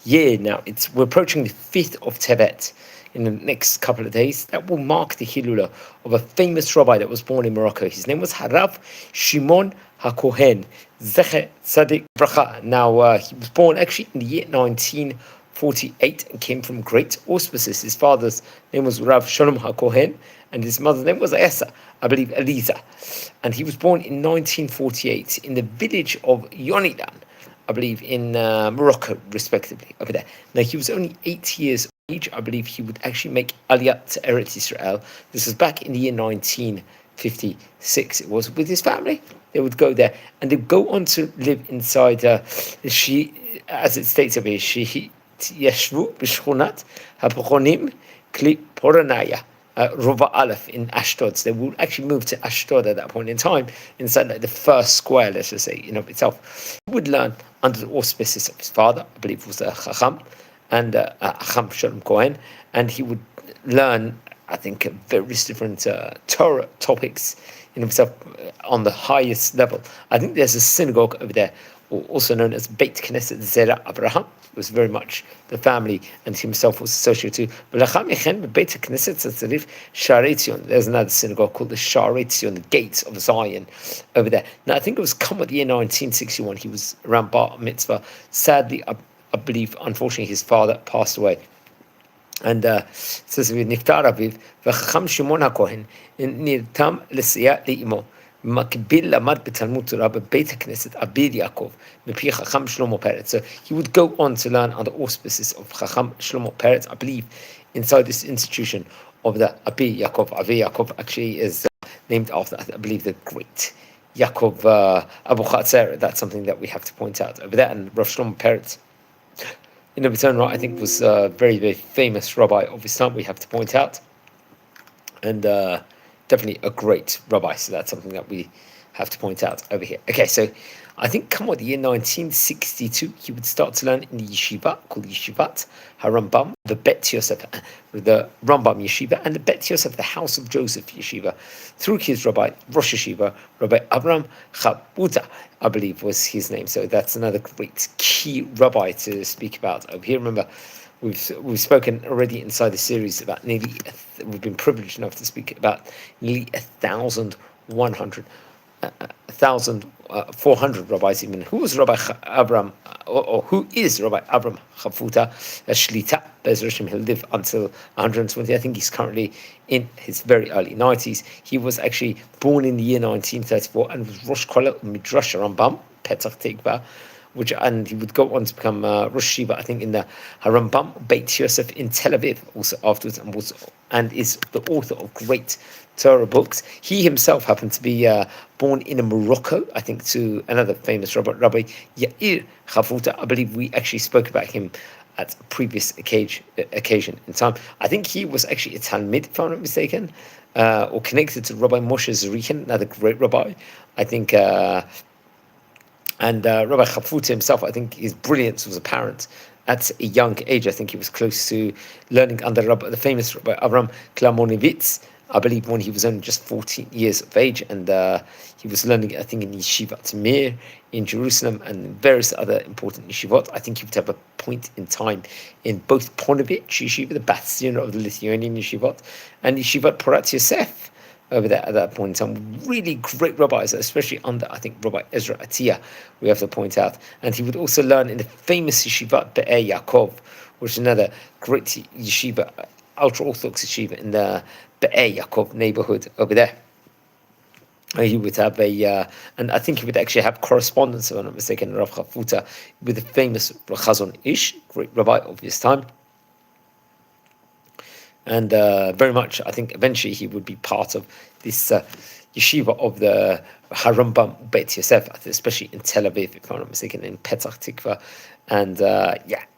year now. We're approaching the 5th of Tevet. In the next couple of days, that will mark the Hilula of a famous rabbi that was born in Morocco. His name was Harav Shimon HaCohen, Zeche Tzadik Bracha. Now, he was born actually in the year 1948 and came from great auspices. His father's name was Rav Shalom HaCohen, and his mother's name was Esa, I believe Eliza. And he was born in 1948 in the village of Yonidan, I believe, in Morocco, respectively, over there. Now, he was only 8 years age. I believe he would actually make Aliyah to Eretz Israel. This was back in the year 1956. It was with his family. They would go there, and they'd go on to live inside, as it states over here, Yeshvu b'shchunat ha'pochonim kli poranaya. Rova Aleph in Ashdod. So they would actually move to Ashdod at that point in time, inside the first square, let's just say, in of itself. He would learn under the auspices of his father, I believe it was Chacham, and Chacham Shalom Cohen, and he would learn, I think, various different Torah topics in himself on the highest level. I think there's a synagogue over there, also known as Beit Knesset Zera Abraham. It was very much the family, and himself was associated to. There's another synagogue called the Sharei Tzion, the Gates of Zion, over there. Now, I think it was come at the year 1961. He was around Bar Mitzvah. Sadly, I believe, unfortunately, his father passed away. And it says, "Niftar aviv v'chacham Shimon HaCohen nirtam l'siyah li'imo." מקביל למד בתלמוד תורה בבית הכנסת אביר יעקב מפי חכם שלמה פרץ. So he would go on to learn under auspices of Chacham Shlomo Peretz, I believe, inside this institution of the Abir Yaakov. Abir Yaakov actually is named after, I believe, the great Yaakov Abu Chatzar. That's something that we have to point out over there. And Rav Shlomo Peretz, in its own right, I think was a very, very famous rabbi of his time, we have to point out. And definitely a great rabbi, so that's something that we have to point out over here. Okay, so I think come what the year 1962, he would start to learn in the yeshiva called Yeshivat HaRambam, the Bet Yosef, the Rambam Yeshiva, and the Bet Yosef, the House of Joseph Yeshiva, through his rabbi, Rosh Yeshiva, Rabbi Abraham Chabuta, I believe was his name. So that's another great key rabbi to speak about over here. Remember, we've spoken already inside the series about nearly, we've been privileged enough to speak about nearly 1,400 rabbis even. Who was Rabbi Abraham, or who is Rabbi Abraham Chafuta Shlita? Bezrashim, he'll live until 120. I think he's currently in his very early 90s. He was actually born in the year 1934 and was Rosh Kollel Midrash Rambam, Petach Tikva, and he would go on to become Rosh Yeshiva, I think, in the Harambam Beit Yosef in Tel Aviv, also afterwards, and is the author of great Torah books. He himself happened to be born in Morocco, I think, to another famous Rabbi Yair Chafuta. I believe we actually spoke about him at a previous occasion in time. I think he was actually a Talmid, if I'm not mistaken, or connected to Rabbi Moshe Zerichen, another great rabbi. I think. And Rabbi Chafuta himself, I think his brilliance was apparent at a young age. I think he was close to learning under the famous Rabbi Avram Klamonevitz, I believe, when he was only just 14 years of age. And he was learning, I think, in Yeshivat Meir in Jerusalem and various other important yeshivot. I think he would have a point in time in both Ponevezh Yeshiva, the bastion of the Lithuanian yeshivot, and Yeshivat Porat Yosef over there at that point in time. Really great rabbis, especially under, I think, Rabbi Ezra Atiyah, we have to point out. And he would also learn in the famous yeshiva Be'er Yaakov, which is another great yeshiva, ultra-Orthodox yeshiva in the Be'er Yaakov neighborhood over there. He would have and I think he would actually have correspondence, if I'm not mistaken, Rav Chafuta, with the famous Chazon Ish, great rabbi of his time. And very much, I think, eventually he would be part of this yeshiva of the Harambam Beit Yosef, especially in Tel Aviv, if I'm not mistaken, in Petach Tikva. And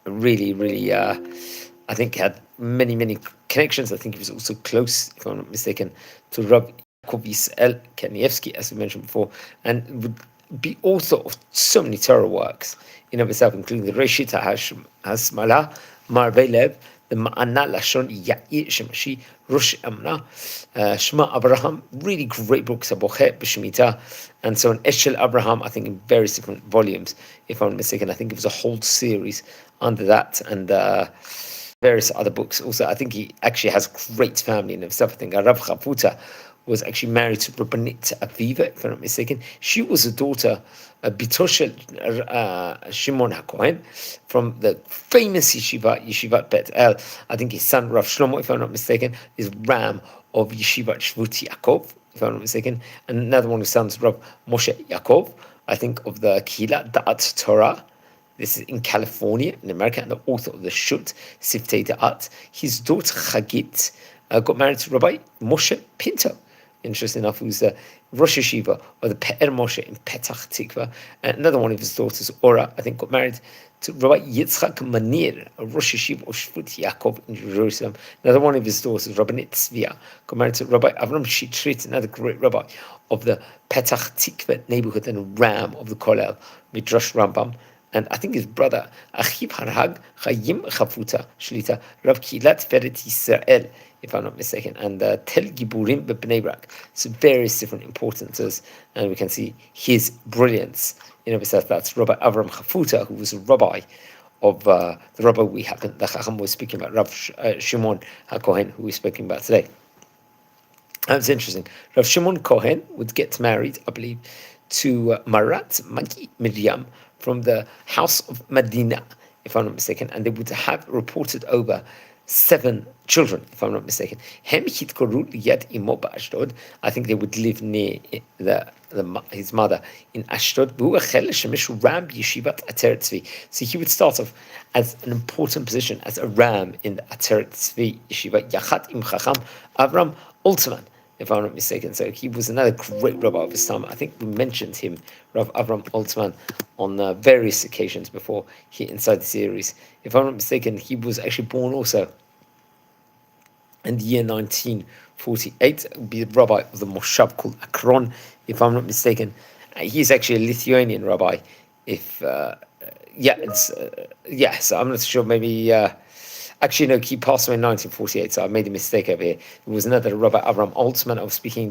really, really, I think he had many, many connections. I think he was also close, if I'm not mistaken, to Rabbi Yisrael Kanievsky, as we mentioned before, and would be author of so many Torah works in of itself, including the Reshit HaSmala, Marvei Lev, the Ma'ana Lashon Ya'ir Shemashi Rosh Amna, Shema Abraham, really great books, Abochet B'Shemita, and so on Eshel Abraham, I think in various different volumes, if I'm not mistaken. I think it was a whole series under that, and various other books. Also, I think he actually has great family in himself. I think Rav Chafuta was actually married to Rabbanit Aviva, if I'm not mistaken. She was a daughter, Bitoshel Shimon HaCohen, from the famous Yeshivat Bet El. I think his son, Rav Shlomo, if I'm not mistaken, is Ram of Yeshivat Shvut Yaakov, if I'm not mistaken. And another one of his sons, Rav Moshe Yaakov, I think of the Kehillat Da'at Torah. This is in California, in America, and the author of the Shut, Siftei Da'at. His daughter Chagit got married to Rabbi Moshe Pinto, interesting enough, who's the Rosh Yeshiva of the Pe'er Moshe in Petach Tikva. And another one of his daughters, Ora, I think, got married to Rabbi Yitzchak Manir, a Rosh Yeshiva of Shvut Yaakov in Jerusalem. Another one of his daughters, Rabbi Tzvia, got married to Rabbi Avram Shitrit, another great rabbi of the Petach Tikva neighborhood and Ram of the Kollel, Midrash Rambam. And I think his brother, Achiv Harhag Chaim Chafuta Shlita, Rav Kilat Feret Yisrael, if I'm not mistaken, and Tel Giburim B'Bnei Brak. So various different importances, and we can see his brilliance. Besides that's Rabbi Avram Chafuta, who was a rabbi of the rabbi the Chacham was speaking about, Rav Shimon HaCohen, who we're speaking about today. That's interesting. Rav Shimon Cohen would get married, I believe, to Marat Magi Miriam from the house of Medina, if I'm not mistaken, and they would have reported over 7 children, if I'm not mistaken. I think they would live near his mother in Ashdod. So he would start off as an important position as a ram in the Ateret Tzvi Yeshiva, Yachat im Chacham Avram Altman, if I'm not mistaken. So he was another great rabbi of his time. I think we mentioned him, Rav Avram Altman, on various occasions before here inside the series. If I'm not mistaken, he was actually born also in the year 1948, be the rabbi of the Moshav called Akron, if I'm not mistaken. He's actually a Lithuanian rabbi. So I'm not sure, maybe... Actually, no, he passed away in 1948, so I made a mistake over here. There was another Rabbi Avram Altman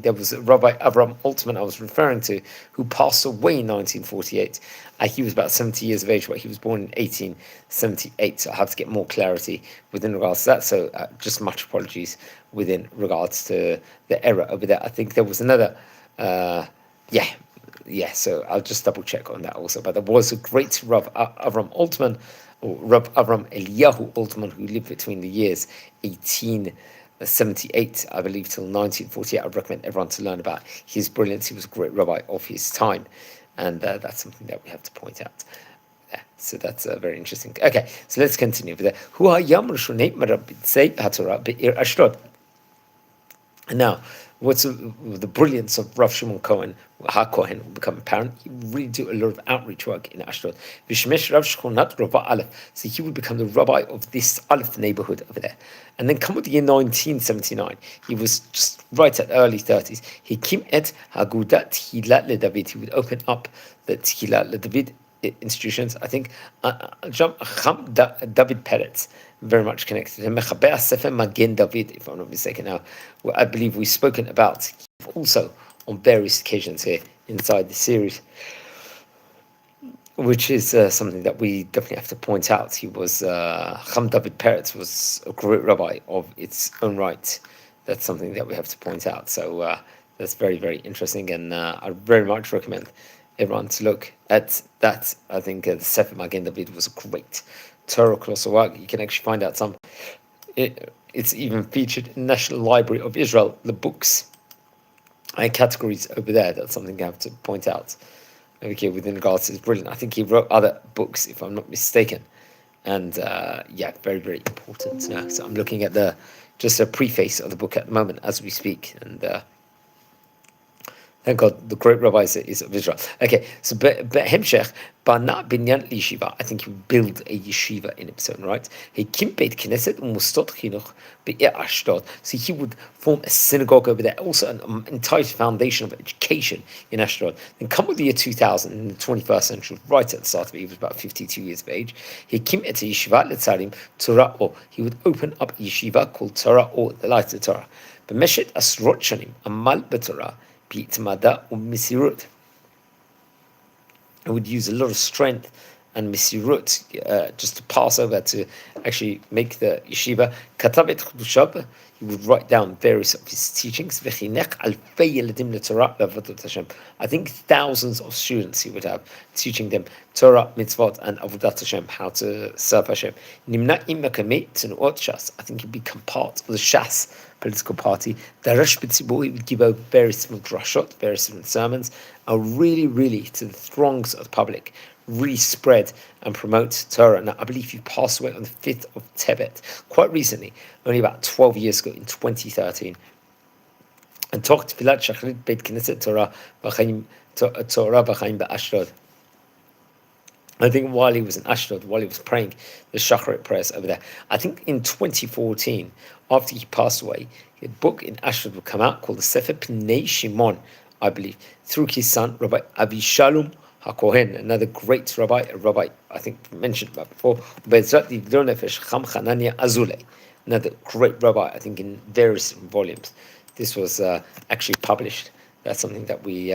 there was Rabbi Avram Altman I was referring to, who passed away in 1948. He was about 70 years of age, but he was born in 1878, so I have to get more clarity within regards to that. So just much apologies within regards to the error over there. I think there was another, so I'll just double check on that also. But there was a great Rav Avram Altman, or Rav Avram Eliyahu Altman, who lived between the years 1878, I believe, till 1948. I recommend everyone to learn about his brilliance. He was a great rabbi of his time, and that's something that we have to point out. So that's very interesting. Okay, so let's continue with that. Hu hayam rishonei marabitzei haTorah be'ir Ashdod. And now, what's the brilliance of Rav Simon HaCohen will become apparent. He would really do a lot of outreach work in Ashdod. V'shemesh Rav Shchonat Rava Aleph. So he would become the rabbi of this Aleph neighborhood over there. And then come with the year 1979. He was just right at early 30s. He kim et Hagudat Tchilat LeDavid. He would open up the Tchilat LeDavid institutions. I think David Peretz, very much connected to him. Mechaber Sefer Magen David, if I'm not mistaken. Now, I believe we've spoken about also on various occasions here inside the series, which is something that we definitely have to point out. He was Cham David Peretz was a great rabbi of its own right. That's something that we have to point out. So that's very, very interesting, and I very much recommend everyone to look at that. I think the Sefer Magen David was a great Torah colossal work. You can actually find out some. It's even featured in the National Library of Israel, the books and categories over there. That's something I have to point out. Okay, within regards to it's brilliant. I think he wrote other books, if I'm not mistaken. And very, very important. Now, so I'm looking at just a preface of the book at the moment as we speak. And Thank God, the great rabbis is of Israel. Okay, so Hemshech, Bana binyan yeshiva. I think he would build a yeshiva in its own right. He kimpet knesset umustot chinuch be'er Ashdod. So he would form a synagogue over there, also an entire foundation of education in Ashdod. Then come with the year 2000, in the 21st century, right at the start of it, he was about 52 years of age. He kimpet a yeshiva letzarim Torah or. He would open up a yeshiva called Torah or the light of Torah. B'meshet asrot shanim amal b'Torah. I would use a lot of strength and misirut just to pass over to actually make the yeshiva. He would write down various of his teachings. I think thousands of students he would have, teaching them Torah, mitzvot, and avodat Hashem, how to serve Hashem. I think he'd become part of the Shas political party. He would give out various different drashot, various different sermons, and really to the throngs of the public, really spread and promote Torah. Now, I believe he passed away on the 5th of Tebet, quite recently, only about 12 years ago, in 2013. And talked Filat Shachrit Beit Knesset Torah B'chaim B'Ashdod. I think while he was in Ashdod, while he was praying the Shacharit prayers over there, I think in 2014, after he passed away, a book in Ashdod would come out called the Sefer Pniני Shimon, I believe, through his son, Rabbi Simon HaCohen, another great rabbi, a rabbi I think mentioned about before, another great rabbi, I think in various volumes. This was actually published. That's something that we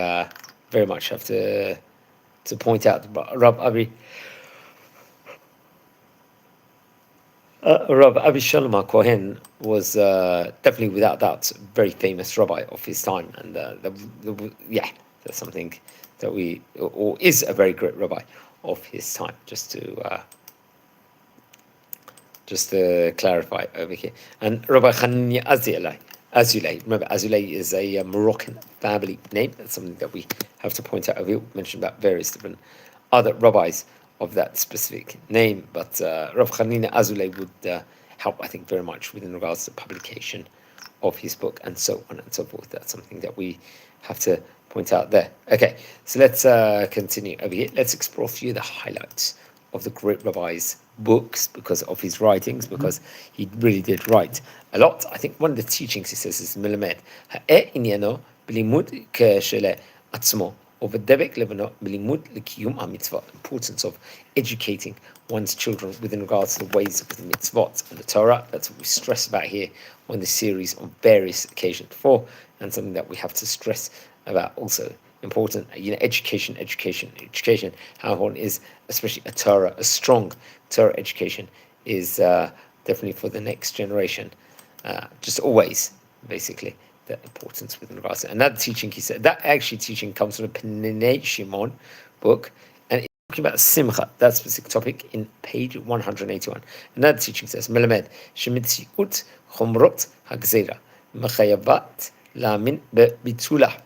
very much have to point out. Rabbi Simon HaCohen was definitely, without doubt, a very famous rabbi of his time, and that's something that is a very great rabbi of his time. Just to clarify over here, and Rabbi Hanania Azulay. Remember, Azulay is a Moroccan family name. That's something that we have to point out. We mentioned about various different other rabbis of that specific name, but Rav Hanina Azulay would help, I think, very much within regards to publication of his book and so on and so forth. That's something that we have to point out there. Okay, so let's continue over here. Let's explore a few of the highlights of the great rabbi's books, because of his writings, because he really did write a lot. I think one of the teachings he says is Melamed ha'e inyano b'limud k'shele atzmo overdebek levano b'limud l'kiyum ha'mitzvot. Importance of educating one's children within regards to the ways of the mitzvot and the Torah. That's what we stress about here on this series on various occasions before, and something that we have to stress about also. Important, education. How important is, especially a strong Torah education, is definitely for the next generation. Just always, basically, the importance with regards to it. And that teaching, he said, that actually teaching comes from the Peniné Shimon book, and it's talking about Simcha, that specific topic, in page 181. And that teaching says, Melamed, Shemitziut Chomrot HaGzeira, Mechayavat Lamin Be'bitulah.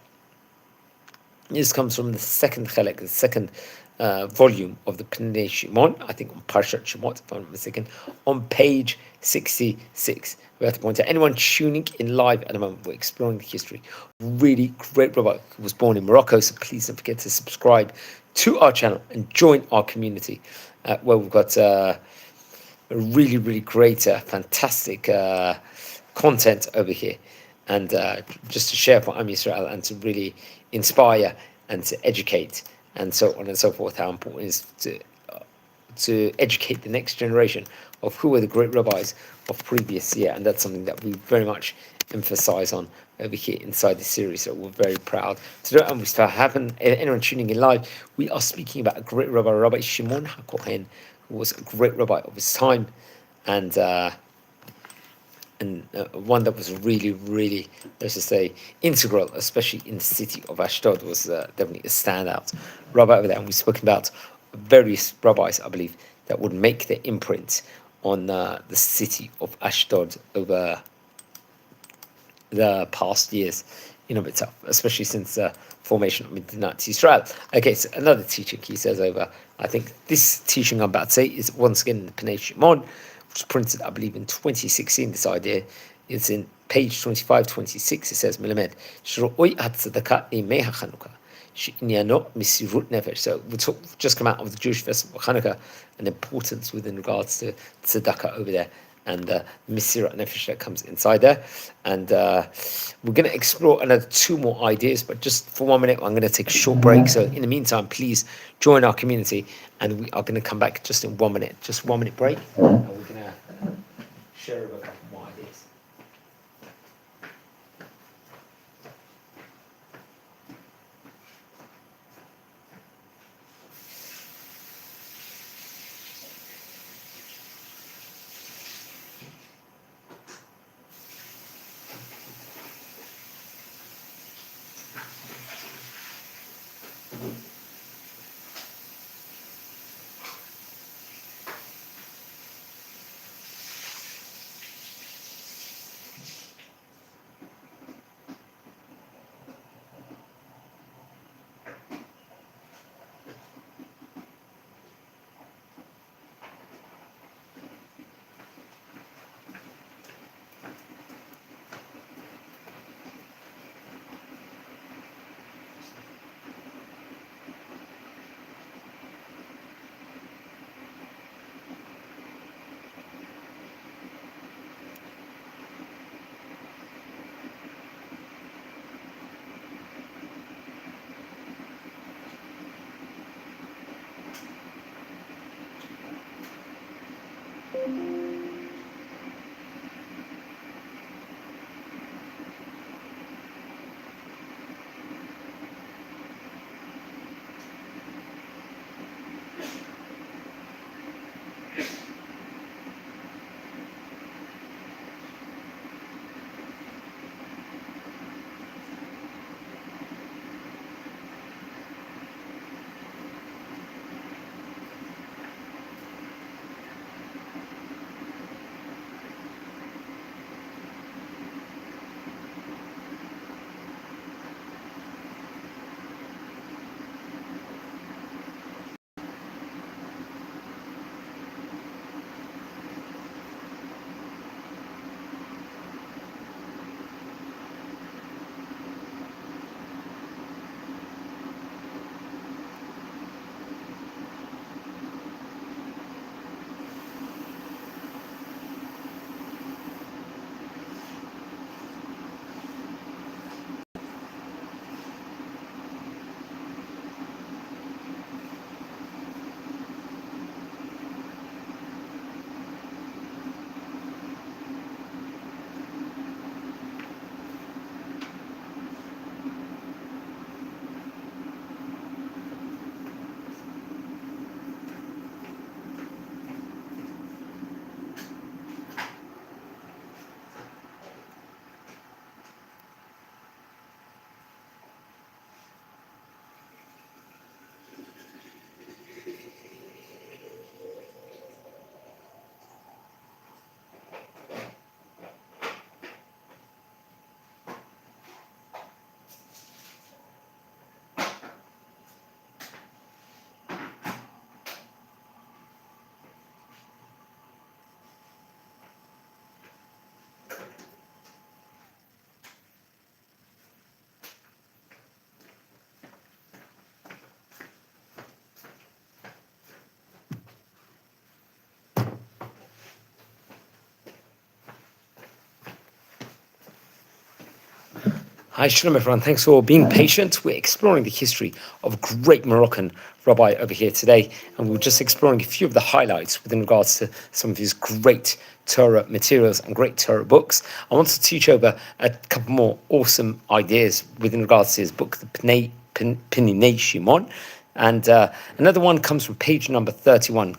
This comes from the second chelek, the second volume of the Pniné Shimon, I think on Parshat Shemot, if I'm not mistaken, on page 66. We have to point out, anyone tuning in live at the moment, we're exploring the history. Really great rabbi who was born in Morocco, so please don't forget to subscribe to our channel and join our community, where we've got a really great, fantastic content over here. And just to share for Am Yisrael and to really inspire and to educate and so on and so forth, how important it is to educate the next generation of who were the great rabbis of previous year. And that's something that we very much emphasize on over here inside the series. So we're very proud to do it. And we start having anyone tuning in live, we are speaking about a great rabbi, Rabbi Simon HaCohen, who was a great rabbi of his time, and one that was really, let's just say, integral, especially in the city of Ashdod, was definitely a standout rabbi over there. And we've spoken about various rabbis, I believe, that would make their imprint on the city of Ashdod over the past years in of itself, especially since the formation of Medinat Israel. Okay, so another teaching he says over, I think this teaching I'm about to say is once again in the Pniné Shimon, which was printed, I believe, in 2016. This idea is in page 25, 26, it says, Melamed, Shro'oi Hatzadaka Imei HaChanukah. So we'll just come out of the Jewish festival of Hanukkah and importance within regards to tzedakah over there and Mesirat Nefesh that comes inside there. And we're going to explore another 2 more ideas, but just for 1 minute, I'm going to take a short break. So in the meantime, please join our community, and we are going to come back just in 1 minute, just 1 minute break, and we're going to share a couple more ideas. Hi, Shalom everyone. Thanks for being patient. We're exploring the history of a great Moroccan rabbi over here today, and we're just exploring a few of the highlights within regards to some of his great Torah materials and great Torah books. I want to teach over a couple more awesome ideas within regards to his book, the Penini Shimon, and another one comes from page number 31.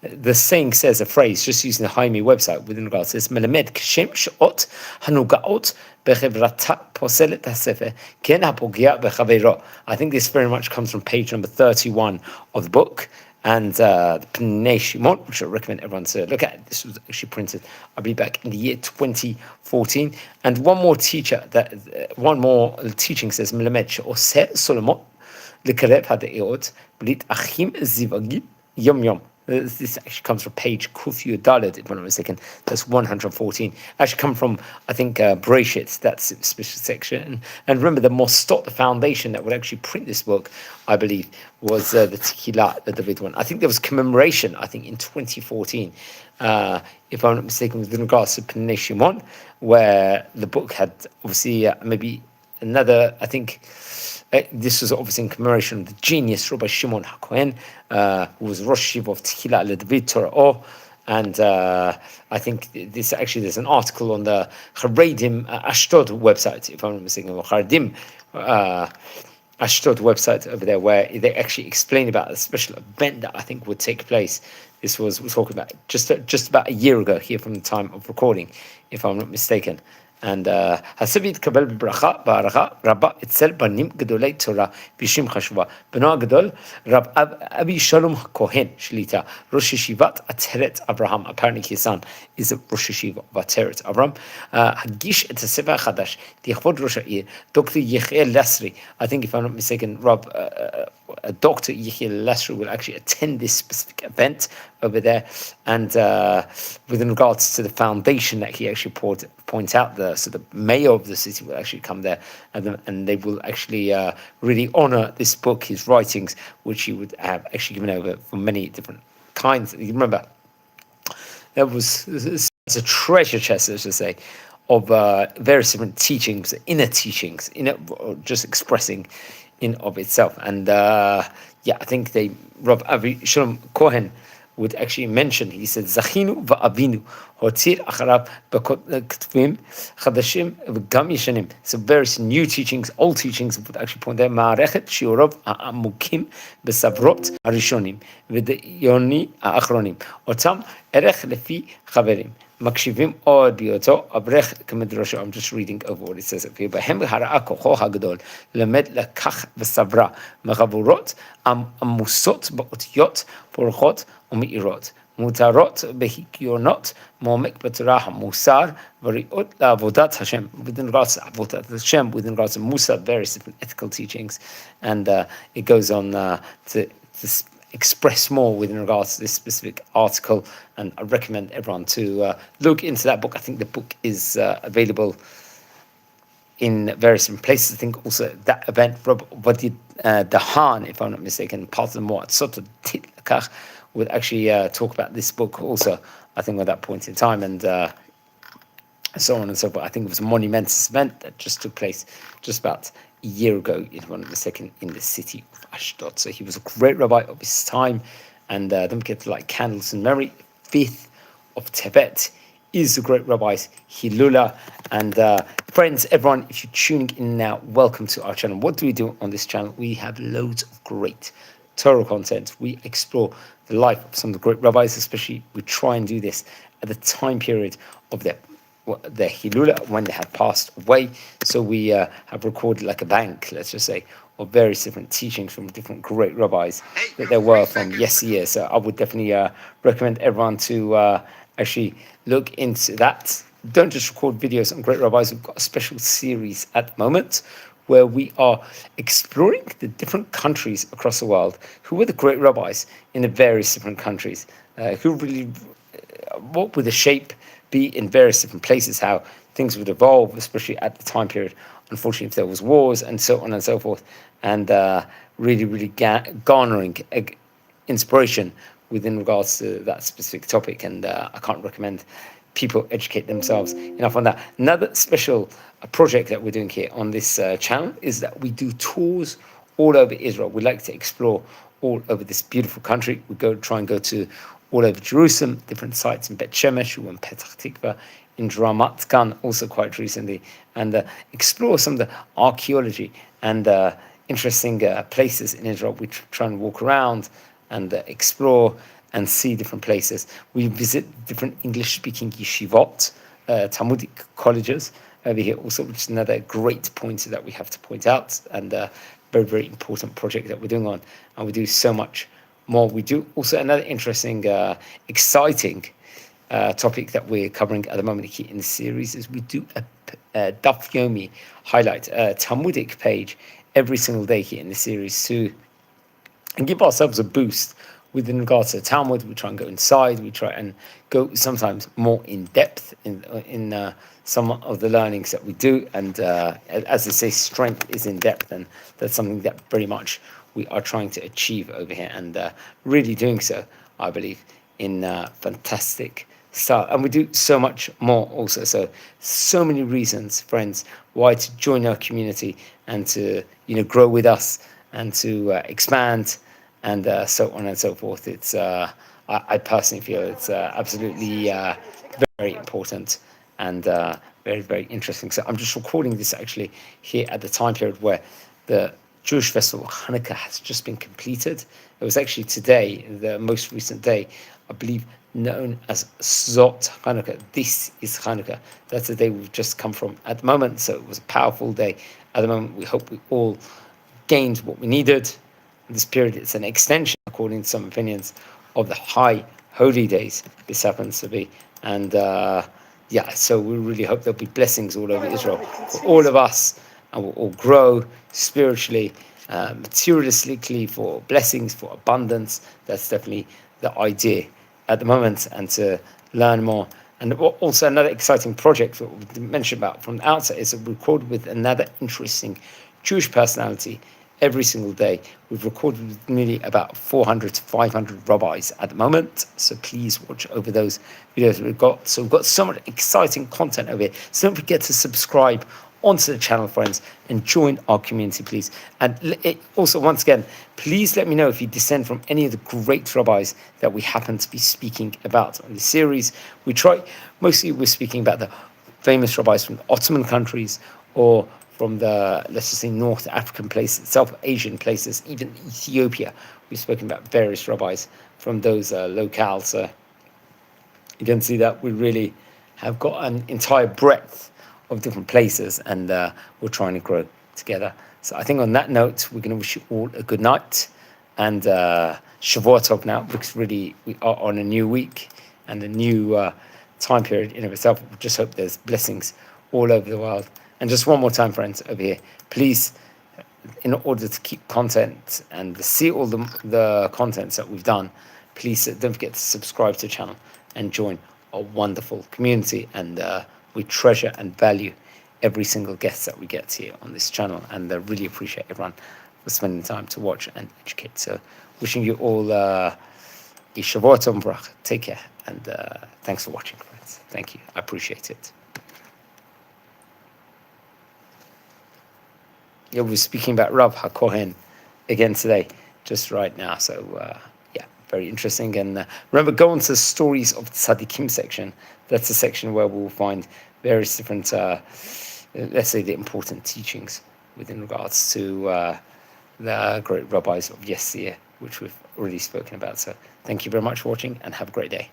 The saying says a phrase, just using the Haimi website within regards to this, Melamed Kashem Shot Hanugaot Bechevrata Poselet HaSefer Ken HaPogia Bechaveiro. I think this very much comes from page number 31 of the book. And the Penini Shimon, which I recommend everyone to look at. This was actually printed, I believe, back in the year 2014. And one more teaching says, Melamed She'oseh Solomon L'Kareb HaDe'ot B'lit Achim Zivagim Yom Yom. This actually comes from page Kutviu Dalet, if I'm not mistaken. That's 114. Actually come from, I think, Bereshit, that's a special section. And remember, the Mostot, the foundation that would actually print this book, I believe, was the Tikkilah, the David one. I think there was commemoration, I think, in 2014, if I'm not mistaken, with regards to Peninnah Shimon, where the book had, obviously, maybe another, I think, this was obviously in commemoration of the genius Rabbi Simon HaCohen, who was Rosh Yeshiva of Tikkilah LeDavid Torah. And I think there's an article on the Haredim Ashdod website, if I'm not mistaken, or Haredim Ashdod website over there, where they actually explain about a special event that I think would take place. We're talking about just about a year ago here from the time of recording, if I'm not mistaken. And הסבי התקבל בברכה, בהערכה רבה אצל בנים גדולי תורה ואישים חשובה. בנו הגדול, רב אבי שלום הכהן שליטה, ראש ישיבת עטרת אברהם. Apparently his son is a ראש ישיבה בעטרת אברהם. הגיש את הספר החדש, לכבוד ראש העיר, דוקטור יחיאל לסרי. I think if I'm not mistaken, Dr. Yechiel Lesser will actually attend this specific event over there, and with regards to the foundation that he actually points out, so the mayor of the city will actually come there, and they will actually really honor this book, his writings, which he would have actually given over for many different kinds. You remember, it's a treasure chest, let's just say, of various different teachings, inner teachings, just expressing in of itself. And I think Rav Avi Shalom Cohen would actually mention, he said, Zachinu va'avinu, hotzir acharav b'ketviim chadashim v'gam yeshanim. So various new teachings, old teachings, would actually point out, ma'arechet shiurov ha'amukim b'savrot harishonim v'deyoni ha'achronim, otam erech lefi chaverim. מקשיבים עוד בהיותו אברך כמדרשו. I'm just reading over what it says up here. בהם הראה כוחו הגדול למד לקח וסברה מחבורות עמוסות באותיות פורחות ומאירות, מותרות בהגיונות, מעומק בתורה המוסר וריאות לעבודת השם. Within regards to עבודת השם, within regards to Musa, various different ethical teachings, and it goes on to express more within regards to this specific article, and I recommend everyone to look into that book. I think the book is available in various different places. I think also that event, Vadi Dahan, if I'm not mistaken, part of the Moatzot Titlakach, would actually talk about this book also, I think, at that point in time, and so on and so forth. I think it was a monumentous event that just took place just about a year ago, if I'm not mistaken, in the city of Ashdod. So he was a great rabbi of his time, and don't forget to light candles in memory. 5th of Tevet is the great rabbi's Hilula. And friends, everyone, if you're tuning in now, welcome to our channel. What do we do on this channel? We have loads of great Torah content. We explore the life of some of the great rabbis, especially we try and do this at the time period of their Hilula, when they have passed away. So we have recorded like a bank, let's just say, of various different teachings from different great rabbis that there were from yesteryear. So I would definitely recommend everyone to actually look into that. Don't just record videos on great rabbis. We've got a special series at the moment where we are exploring the different countries across the world. Who were the great rabbis in the various different countries? What would the shape be in various different places, how things would evolve, especially at the time period, unfortunately, if there was wars and so on and so forth, and really garnering inspiration within regards to that specific topic. And I can't recommend people educate themselves enough on that. Another special project that we're doing here on this channel is that we do tours all over Israel. We like to explore all over this beautiful country. We try and go to all over Jerusalem, different sites in Bet Shemesh, in Petach Tikva, in Ramat Gan, also quite recently, and explore some of the archaeology and interesting places in Israel. We try and walk around and explore and see different places. We visit different English-speaking yeshivot, Talmudic colleges over here also, which is another great point that we have to point out, and very, very important project that we're doing on, and we do so much more. We do also another interesting, exciting topic that we're covering at the moment here in the series is we do a Daf Yomi highlight, a Talmudic page every single day here in the series to give ourselves a boost within regards to the Talmud. We try and go inside. We try and go sometimes more in depth in some of the learnings that we do. And as they say, strength is in depth, and that's something that very much we are trying to achieve over here, and really doing so, I believe, in fantastic style. And we do so much more also. So many reasons, friends, why to join our community and to grow with us and to expand and so on and so forth. It's I personally feel it's absolutely very important and very, very interesting. So I'm just recording this actually here at the time period where the Jewish festival Hanukkah has just been completed. It was actually today, the most recent day, I believe, known as Zot Hanukkah. This is Hanukkah. That's the day we've just come from at the moment. So it was a powerful day. At the moment, we hope we all gained what we needed. In this period, it's an extension, according to some opinions, of the high holy days. This happens to be. And so we really hope there'll be blessings all over Israel for all of us, and we'll all grow spiritually, materialistically, for blessings, for abundance. That's definitely the idea at the moment, and to learn more. And also another exciting project that we mentioned about from the outset is to record with another interesting Jewish personality every single day. We've recorded with nearly about 400 to 500 rabbis at the moment, so please watch over those videos we've got. So we've got so much exciting content over here. So don't forget to subscribe onto the channel, friends, and join our community, please. And also, once again, please let me know if you descend from any of the great rabbis that we happen to be speaking about on this series. Mostly we're speaking about the famous rabbis from the Ottoman countries, or from the, let's just say, North African places, South Asian places, even Ethiopia. We've spoken about various rabbis from those locales. So you can see that we really have got an entire breadth of different places, and we're trying to grow together. So I think on that note, we're going to wish you all a good night, and Shavua Tov now, because really we are on a new week and a new time period in of itself. We just hope there's blessings all over the world. And just one more time, friends, over here, please, in order to keep content and see all the contents that we've done, please don't forget to subscribe to the channel and join a wonderful community. And we treasure and value every single guest that we get here on this channel, and I really appreciate everyone for spending time to watch and educate. So wishing you all Shavua Tov Brach. Take care, and thanks for watching, friends. Thank you. I appreciate it. Yeah, we're speaking about Rabbi HaCohen again today, just right now. So, very interesting. And remember, go on to the Stories of Tzaddikim section. That's the section where we'll find various different, let's say, the important teachings within regards to the great rabbis of yesteryear, which we've already spoken about. So thank you very much for watching, and have a great day.